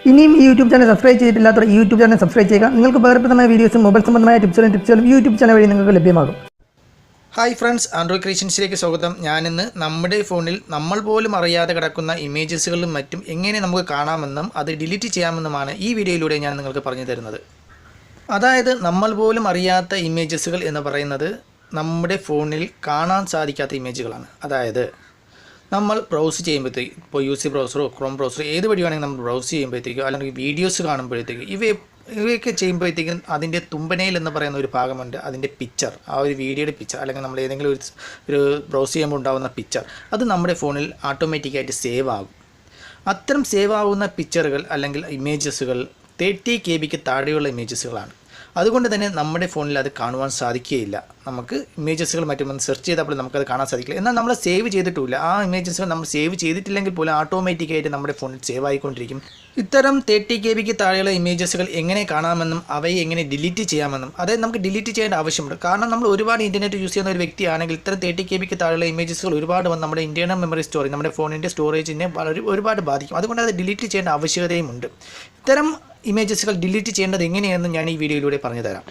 ഇനിയും ഈ YouTube channel subscribe ചെയ്തിട്ടില്ലാത്തവർ ഈ യൂട്യൂബ് ചാനൽ സബ്സ്ക്രൈബ് ചെയ്യുക. നിങ്ങൾക്ക് ഉപകാരപ്രദമായ വീഡിയോസും മൊബൈൽ സംബന്ധമായ ടിപ്സുകളും യൂട്യൂബ് ചാനൽ വഴി നിങ്ങൾക്ക് ലഭ്യമാകും. ഹായ് ഫ്രണ്ട്സ്, ആൻഡ്രോയിഡ് ക്രിയേഷൻസിലേക്ക് സ്വാഗതം. ഞാനിന്ന് നമ്മുടെ ഫോണിൽ നമ്മൾ പോലും അറിയാതെ കിടക്കുന്ന ഇമേജസുകളും മറ്റും എങ്ങനെ നമുക്ക് കാണാമെന്നും അത് ഡിലീറ്റ് ചെയ്യാമെന്നുമാണ് ഈ വീഡിയോയിലൂടെ ഞാൻ നിങ്ങൾക്ക് പറഞ്ഞു തരുന്നത്. അതായത് നമ്മൾ പോലും അറിയാത്ത ഇമേജസുകൾ എന്ന് പറയുന്നത് നമ്മുടെ ഫോണിൽ കാണാൻ സാധിക്കാത്ത ഇമേജുകളാണ്. അതായത് നമ്മൾ ബ്രൗസ് ചെയ്യുമ്പോഴത്തേക്ക്, ഇപ്പോൾ യൂസി ബ്രൗസറോ ക്രോം ബ്രൗസറോ ഏത് വഴിയാണെങ്കിൽ നമ്മൾ ബ്രൗസ് ചെയ്യുമ്പോഴത്തേക്കോ അല്ലെങ്കിൽ വീഡിയോസ് കാണുമ്പോഴത്തേക്ക് ഇവയൊക്കെ ചെയ്യുമ്പോഴത്തേക്കും അതിൻ്റെ തുമ്പനയിൽ എന്ന് പറയുന്ന ഒരു ഭാഗമുണ്ട്. അതിൻ്റെ പിക്ചർ, ആ ഒരു വീഡിയോയുടെ പിക്ചർ അല്ലെങ്കിൽ നമ്മൾ ഏതെങ്കിലും ഒരു ബ്രൗസ് ചെയ്യുമ്പോൾ ഉണ്ടാകുന്ന പിക്ചർ അത് നമ്മുടെ ഫോണിൽ ഓട്ടോമാറ്റിക്കായിട്ട് സേവ് ആകും. അത്തരം സേവ് ആകുന്ന പിക്ചറുകൾ അല്ലെങ്കിൽ ഇമേജസുകൾ 30 KB താഴെയുള്ള ഇമേജസുകളാണ്. അതുകൊണ്ട് തന്നെ നമ്മുടെ ഫോണിൽ അത് കാണുവാൻ സാധിക്കുകയില്ല. നമുക്ക് ഇമേജസുകൾ മറ്റും സെർച്ച് ചെയ്തപ്പോൾ നമുക്കത് കാണാൻ സാധിക്കില്ല. എന്നാൽ നമ്മൾ സേവ് ചെയ്തിട്ടില്ല. ആ ഇമേജസുകൾ നമ്മൾ സേവ് ചെയ്തിട്ടില്ലെങ്കിൽ പോലും ഓട്ടോമാറ്റിക്കായിട്ട് നമ്മുടെ ഫോണിൽ സേവ് ആയിക്കൊണ്ടിരിക്കും. ഇത്തരം 30 KB താഴെയുള്ള ഇമേജസുകൾ എങ്ങനെ കാണാമെന്നും അവയെ എങ്ങനെ ഡിലീറ്റ് ചെയ്യാമെന്നും, അതായത് നമുക്ക് ഡിലീറ്റ് ചെയ്യേണ്ട ആവശ്യമുണ്ട്. കാരണം നമ്മൾ ഒരുപാട് ഇൻ്റർനെറ്റ് യൂസ് ചെയ്യുന്ന ഒരു വ്യക്തിയാണെങ്കിൽ ഇത്തരം 30 KB താഴെയുള്ള ഇമേജസുകൾ ഒരുപാട് വന്ന് നമ്മുടെ ഇൻറ്റേർണൽ മെമ്മറി സ്റ്റോറേജ്, നമ്മുടെ ഫോണിൻ്റെ സ്റ്റോറേജിനെ ഒരുപാട് ബാധിക്കും. അതുകൊണ്ട് അത് ഡിലീറ്റ് ചെയ്യേണ്ട ആവശ്യകതയുമുണ്ട്. ഇത്തരം ഇമേജസുകൾ ഡിലീറ്റ് ചെയ്യേണ്ടത് എങ്ങനെയാണെന്ന് ഞാൻ ഈ വീഡിയോയിലൂടെ പറഞ്ഞു തരാം.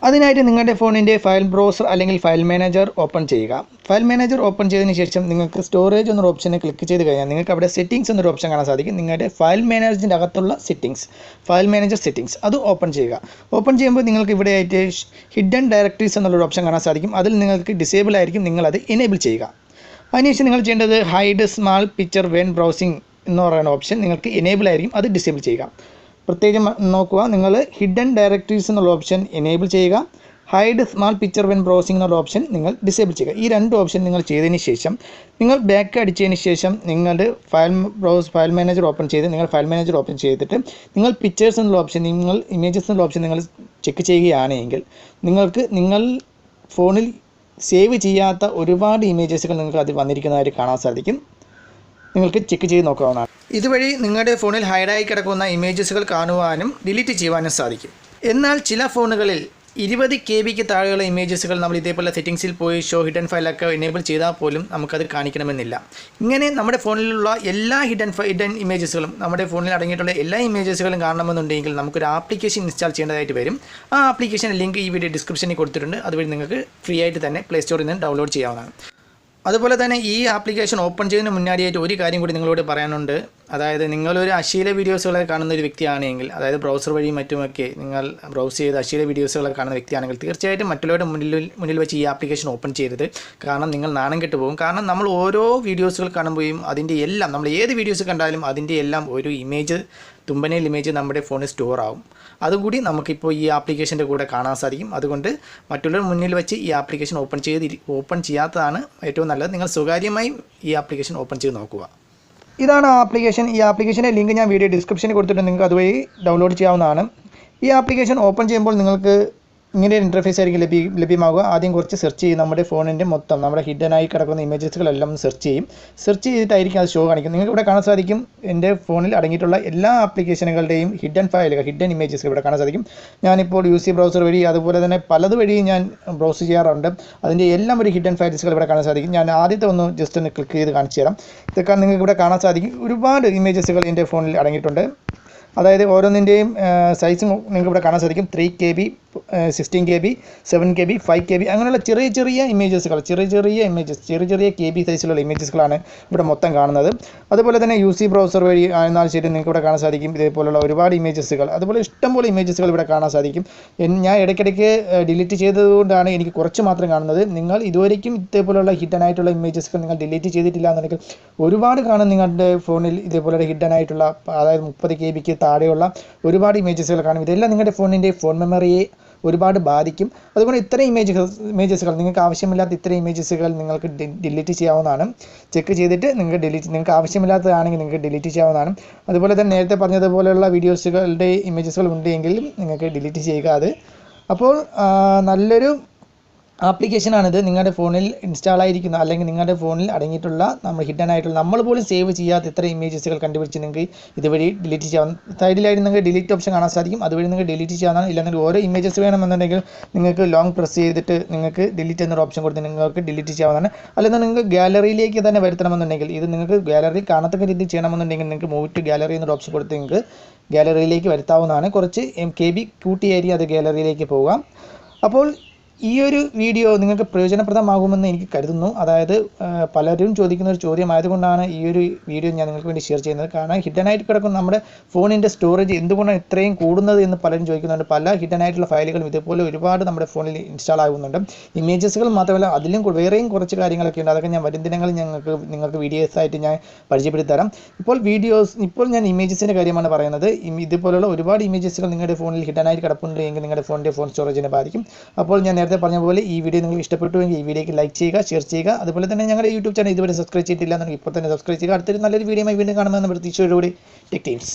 അതിനായിട്ട് നിങ്ങളുടെ ഫോണിൻ്റെ ഫയൽ ബ്രൗസർ അല്ലെങ്കിൽ ഫയൽ മാനേജർ ഓപ്പൺ ചെയ്യുക. ഫയൽ മാനേജർ ഓപ്പൺ ചെയ്തതിന് ശേഷം നിങ്ങൾക്ക് സ്റ്റോറേജ് എന്നൊരു ഓപ്ഷനെ ക്ലിക്ക് ചെയ്ത് കഴിഞ്ഞാൽ നിങ്ങൾക്ക് അവിടെ സെറ്റിംഗ്സ് എന്നൊരു ഓപ്ഷൻ കാണാൻ സാധിക്കും. നിങ്ങളുടെ ഫയൽ മാനേജറിൻ്റെ അകത്തുള്ള ഫയൽ മാനേജർ സെറ്റിംഗ്സ് അത് ഓപ്പൺ ചെയ്യുക. ഓപ്പൺ ചെയ്യുമ്പോൾ നിങ്ങൾക്ക് ഇവിടെ ആയിട്ട് ഹിഡൻ ഡയറക്ടറീസ് എന്നുള്ളൊരു ഓപ്ഷൻ കാണാൻ സാധിക്കും. അതിൽ നിങ്ങൾക്ക് ഡിസേബിൾ ആയിരിക്കും, നിങ്ങളത് എനേബിൾ ചെയ്യുക. അതിനുശേഷം നിങ്ങൾ ചെയ്യേണ്ടത് hide small picture when browsing എന്ന് പറയുന്ന ഓപ്ഷൻ നിങ്ങൾക്ക് എനേബിൾ ആയിരിക്കും, അത് ഡിസേബിൾ ചെയ്യുക. പ്രത്യേകം നോക്കുക, നിങ്ങൾ ഹിഡൻ ഡയറക്ടറീസ് എന്നുള്ള ഓപ്ഷൻ എനേബിൾ ചെയ്യുക, hide small picture when browsing എന്നുള്ള ഓപ്ഷൻ നിങ്ങൾ ഡിസേബിൾ ചെയ്യുക. ഈ രണ്ട് ഓപ്ഷൻ നിങ്ങൾ ചെയ്തതിന് ശേഷം നിങ്ങൾ ബാക്ക് അടിച്ചതിന് ശേഷം നിങ്ങളുടെ ഫയൽ മാനേജർ ഓപ്പൺ ചെയ്ത് നിങ്ങൾ പിക്ചേഴ്സ് എന്നുള്ള ഓപ്ഷൻ, നിങ്ങൾ ഇമേജസ് എന്നുള്ള ഓപ്ഷൻ നിങ്ങൾ ചെക്ക് ചെയ്യുകയാണെങ്കിൽ നിങ്ങൾക്ക് നിങ്ങൾ ഫോണിൽ സേവ് ചെയ്യാത്ത ഒരുപാട് ഇമേജസുകൾ നിങ്ങൾക്ക് അതിൽ വന്നിരിക്കുന്നതായിട്ട് കാണാൻ സാധിക്കും. നിങ്ങൾക്ക് ചെക്ക് ചെയ്ത് നോക്കാവുന്നതാണ്. ഇതുവഴി നിങ്ങളുടെ ഫോണിൽ ഹൈഡായി കിടക്കുന്ന ഇമേജസുകൾ കാണുവാനും ഡിലീറ്റ് ചെയ്യുവാനും സാധിക്കും. എന്നാൽ ചില ഫോണുകളിൽ 20 KB താഴെയുള്ള ഇമേജസുകൾ നമ്മൾ ഇതേപോലെ സെറ്റിംഗ്സിൽ പോയി ഷോ ഹിഡൻ ഫയലൊക്കെ എനേബിൾ ചെയ്താൽ പോലും നമുക്കത് കാണിക്കണമെന്നില്ല. ഇങ്ങനെ നമ്മുടെ ഫോണിലുള്ള എല്ലാ ഹിഡൻ ഇമേജസുകളും, നമ്മുടെ ഫോണിൽ അടങ്ങിയിട്ടുള്ള എല്ലാ ഇമേജസുകളും കാണണമെന്നുണ്ടെങ്കിൽ നമുക്കൊരു ആപ്ലിക്കേഷൻ ഇൻസ്റ്റാൾ ചെയ്യേണ്ടതായിട്ട് വരും. ആ ആപ്ലിക്കേഷൻ ലിങ്ക് ഈ വീഡിയോ ഡിസ്ക്രിപ്ഷനിൽ കൊടുത്തിട്ടുണ്ട്. അതുവഴി നിങ്ങൾക്ക് ഫ്രീ ആയിട്ട് തന്നെ പ്ലേ സ്റ്റോറിൽ നിന്ന് ഡൗൺലോഡ് ചെയ്യാവുന്നതാണ്. അതുപോലെ തന്നെ ഈ ആപ്ലിക്കേഷൻ ഓപ്പൺ ചെയ്യുന്നതിന് മുന്നാടിയായിട്ട് ഒരു കാര്യം കൂടി നിങ്ങളോട് പറയാനുണ്ട്. അതായത് നിങ്ങളൊരു അശ്ലീല വീഡിയോസുകളൊക്കെ കാണുന്ന ഒരു വ്യക്തിയാണെങ്കിൽ, അതായത് ബ്രൗസർ വഴിയും മറ്റുമൊക്കെ നിങ്ങൾ ബ്രൗസ് ചെയ്ത് അശ്ലീല വീഡിയോസുകളൊക്കെ കാണുന്ന വ്യക്തിയാണെങ്കിൽ തീർച്ചയായിട്ടും മറ്റുള്ളവരുടെ മുന്നിൽ വെച്ച് ഈ ആപ്ലിക്കേഷൻ ഓപ്പൺ ചെയ്യരുത്. കാരണം നിങ്ങൾ നാണം കെട്ട് പോകും. കാരണം നമ്മൾ ഓരോ വീഡിയോസുകൾ കാണുമ്പോഴും അതിൻ്റെ എല്ലാം, നമ്മൾ ഏത് വീഡിയോസ് കണ്ടാലും അതിൻ്റെ എല്ലാം ഒരു തുമ്പനയിൽ ഇമേജ് നമ്മുടെ ഫോണിൽ സ്റ്റോർ ആവും. അതുകൂടി നമുക്കിപ്പോൾ ഈ ആപ്ലിക്കേഷൻ്റെ കൂടെ കാണാൻ സാധിക്കും. അതുകൊണ്ട് മറ്റുള്ളവരുടെ മുന്നിൽ വെച്ച് ഈ ആപ്ലിക്കേഷൻ ഓപ്പൺ ചെയ്യാത്തതാണ് ഏറ്റവും നല്ലത്. നിങ്ങൾ സ്വകാര്യമായി ഈ ആപ്ലിക്കേഷൻ ഓപ്പൺ ചെയ്ത് നോക്കുക. ഇതാണ് ആപ്ലിക്കേഷൻ. ഈ ആപ്ലിക്കേഷൻ്റെ ലിങ്ക് ഞാൻ വീഡിയോ ഡിസ്ക്രിപ്ഷനിൽ കൊടുത്തിട്ടുണ്ട്. നിങ്ങൾക്ക് അതുവഴി ഡൗൺലോഡ് ചെയ്യാവുന്നതാണ്. ഈ ആപ്ലിക്കേഷൻ ഓപ്പൺ ചെയ്യുമ്പോൾ നിങ്ങൾക്ക് ഇങ്ങനെ ഒരു ഇൻ്റർഫേസ് ആയിരിക്കും ലഭ്യമാകുക. ആദ്യം കുറച്ച് സെർച്ച് ചെയ്യും. നമ്മുടെ ഫോണിൻ്റെ മൊത്തം നമ്മുടെ ഹിഡനായി കിടക്കുന്ന ഇമേജസുകളെല്ലാം സെർച്ച് ചെയ്തിട്ടായിരിക്കും അത് ഷോ കാണിക്കും. നിങ്ങൾക്ക് ഇവിടെ കാണാൻ സാധിക്കും എൻ്റെ ഫോണിൽ അടങ്ങിയിട്ടുള്ള എല്ലാ ആപ്ലിക്കേഷനുകളുടെയും ഹിഡൻ ഇമേജസ് ഇവിടെ കാണാൻ സാധിക്കും. ഞാനിപ്പോൾ യൂസി ബ്രൗസർ വഴി അതുപോലെ തന്നെ പലത് വഴിയും ഞാൻ ബ്രൗസ് ചെയ്യാറുണ്ട്. അതിൻ്റെ എല്ലാം ഒരു ഹിഡൻ ഫയൽസുകൾ ഇവിടെ കാണാൻ സാധിക്കും. ഞാൻ ആദ്യത്തെ ജസ്റ്റ് ഒന്ന് ക്ലിക്ക് ചെയ്ത് കാണിച്ചു തരാം. ഇതൊക്കെ നിങ്ങൾക്ക് ഇവിടെ കാണാൻ സാധിക്കും. ഒരുപാട് ഇമേജസുകൾ എൻ്റെ ഫോണിൽ അടങ്ങിയിട്ടുണ്ട്. അതായത് ഓരോന്നിൻ്റെയും സൈസും നിങ്ങൾക്ക് ഇവിടെ കാണാൻ സാധിക്കും. 3 KB, 16 KB, 7 KB, 5 KB അങ്ങനെയുള്ള ചെറിയ ഇമേജസുകൾ, ചെറിയ KB സൈസിലുള്ള ഇമേജസുകളാണ് ഇവിടെ മൊത്തം കാണുന്നത്. അതുപോലെ തന്നെ യൂസി ബ്രൗസർ വഴി ആയിരുന്നാലും ശരി നിങ്ങൾക്ക് ഇവിടെ കാണാൻ സാധിക്കും ഇതേപോലുള്ള ഒരുപാട് ഇമേജസുകൾ. അതുപോലെ ഇഷ്ടംപോലെ ഇമേജസുകൾ ഇവിടെ കാണാൻ സാധിക്കും. ഞാൻ ഇടയ്ക്കിടയ്ക്ക് ഡിലീറ്റ് ചെയ്തതുകൊണ്ടാണ് എനിക്ക് കുറച്ച് മാത്രം കാണുന്നത്. നിങ്ങൾ ഇതുവരെയ്ക്കും ഇതേപോലുള്ള ഹിഡനായിട്ടുള്ള ഇമേജസുകൾ നിങ്ങൾ ഡിലീറ്റ് ചെയ്തിട്ടില്ല എന്നുണ്ടെങ്കിൽ ഒരുപാട് കാണും നിങ്ങളുടെ ഫോണിൽ ഇതേപോലെ ഹിഡനായിട്ടുള്ള, അതായത് 30 KB താഴെയുള്ള ഒരുപാട് ഇമേജസുകൾ കാണും. ഇതെല്ലാം നിങ്ങളുടെ ഫോണിൻ്റെ ഫോൺ മെമ്മറിയെ ഒരുപാട് ബാധിക്കും. അതുകൊണ്ട് ഇത്രയും ഇമേജസുകൾ നിങ്ങൾക്ക് ആവശ്യമില്ലാത്ത ഇത്രയും ഇമേജസുകൾ നിങ്ങൾക്ക് ഡിലീറ്റ് ചെയ്യാവുന്നതാണ്. ചെക്ക് ചെയ്തിട്ട് നിങ്ങൾക്ക് ആവശ്യമില്ലാത്തതാണെങ്കിൽ നിങ്ങൾക്ക് ഡിലീറ്റ് ചെയ്യാവുന്നതാണ്. അതുപോലെ തന്നെ നേരത്തെ പറഞ്ഞതുപോലെയുള്ള ഇമേജസുകൾ ഉണ്ടെങ്കിലും നിങ്ങൾക്ക് ഡിലീറ്റ് ചെയ്യുക. അപ്പോൾ നല്ലൊരു ആപ്ലിക്കേഷനാണിത്. നിങ്ങളുടെ ഫോണിൽ ഇൻസ്റ്റാൾ ആയിരിക്കുന്ന അല്ലെങ്കിൽ നിങ്ങളുടെ ഫോണിൽ അടങ്ങിയിട്ടുള്ള നമ്മൾ ഹിഡൻ ആയിട്ടുള്ള നമ്മൾ പോലും സേവ് ചെയ്യാത്ത ഇത്ര ഇമേജസുകൾ കണ്ടുപിടിച്ച് നിങ്ങൾക്ക് ഇതുവഴി ഡിലീറ്റ് ചെയ്യാം. സൈഡിലായിട്ട് നിങ്ങൾക്ക് ഡിലീറ്റ് ഓപ്ഷൻ കാണാൻ സാധിക്കും. അതുവഴി നിങ്ങൾക്ക് ഡിലീറ്റ് ചെയ്യാവുന്നതാണ്. ഇല്ലെങ്കിൽ ഓരോ ഇമേജസ് വേണമെന്നുണ്ടെങ്കിൽ നിങ്ങൾക്ക് ലോങ് പ്രസ് ചെയ്തിട്ട് നിങ്ങൾക്ക് ഡിലീറ്റ് എന്നൊരു ഓപ്ഷൻ കൊടുത്ത് നിങ്ങൾക്ക് ഡിലീറ്റ് ചെയ്യാവുന്നതാണ്. അല്ലെങ്കിൽ നിങ്ങൾക്ക് ഗാലറിയിലേക്ക് തന്നെ വരുത്തണമെന്നുണ്ടെങ്കിൽ ഇത് നിങ്ങൾക്ക് ഗാലറി കാണത്തക്ക രീതിയിൽ ചെയ്യണമെന്നുണ്ടെങ്കിൽ നിങ്ങൾക്ക് മൂവ് ടു ഗാലറി എന്നൊരു ഓപ്ഷൻ കൊടുത്ത് നിങ്ങൾക്ക് ഗാലറിയിലേക്ക് വരുത്താവുന്നതാണ്. കുറച്ച് KB കൂട്ടിയായിരിക്കും അത് ഗാലറിയിലേക്ക് പോകാം. അപ്പോൾ ഈ ഒരു വീഡിയോ നിങ്ങൾക്ക് പ്രയോജനപ്രദമാകുമെന്ന് എനിക്ക് കരുതുന്നു. അതായത് പലരും ചോദിക്കുന്ന ഒരു ചോദ്യമായതുകൊണ്ടാണ് ഈ ഒരു വീഡിയോ ഞാൻ നിങ്ങൾക്ക് വേണ്ടി ഷെയർ ചെയ്യുന്നത്. കാരണം ഹിഡൻ ആയിട്ട് കിടക്കുന്ന നമ്മുടെ ഫോണിൻ്റെ സ്റ്റോറേജ് എന്തുകൊണ്ടാണ് ഇത്രയും കൂടുന്നത് എന്ന് പലരും ചോദിക്കുന്നുണ്ട്. പല ഹിഡൻ ആയിട്ടുള്ള ഫയലുകളും ഇതുപോലെ ഒരുപാട് നമ്മുടെ ഫോണിൽ ഇൻസ്റ്റാൾ ആകുന്നുണ്ട്. ഇമേജസുകൾ മാത്രമല്ല അതിലും വേറെയും കുറച്ച് കാര്യങ്ങളൊക്കെ ഉണ്ട്. അതൊക്കെ ഞാൻ വരും ദിനങ്ങളിൽ നിങ്ങൾക്ക് വീഡിയോസ് ആയിട്ട് ഞാൻ പരിചയപ്പെടുത്തി തരാം. ഇപ്പോൾ ഞാൻ ഇമേജസിൻ്റെ കാര്യമാണ് പറയുന്നത്. ഇതുപോലുള്ള ഒരുപാട് ഇമേജസുകൾ നിങ്ങളുടെ ഫോണിൽ ഹിഡൻ ആയിട്ട് കിടപ്പുണ്ട് എങ്കിൽ നിങ്ങളുടെ ഫോൺ സ്റ്റോറേജിനെ ബാധിക്കും. അപ്പോൾ ഞാൻ നേരത്തെ പറഞ്ഞ പോലെ ഈ വീഡിയോ നിങ്ങൾക്ക് ഇഷ്ടപ്പെട്ടുവെങ്കിൽ ഈ വീഡിയോക്ക് ലൈക്ക് ചെയ്യുക, ഷെയർ ചെയ്യുക. അതുപോലെ തന്നെ ഞങ്ങളുടെ യൂട്യൂബ് ചാനൽ ഇതുവരെ സബ്സ്ക്രൈബ് ചെയ്തിട്ടില്ല എന്നുണ്ടെങ്കിൽ ഇപ്പോൾ തന്നെ സബ്സ്ക്രൈബ് ചെയ്യുക. അടുത്തൊരു നല്ലൊരു വീഡിയോയുമായി വീണ്ടും കാണുമെന്ന് പ്രതീക്ഷയോടുകൂടി ടെക് ടീംസ്.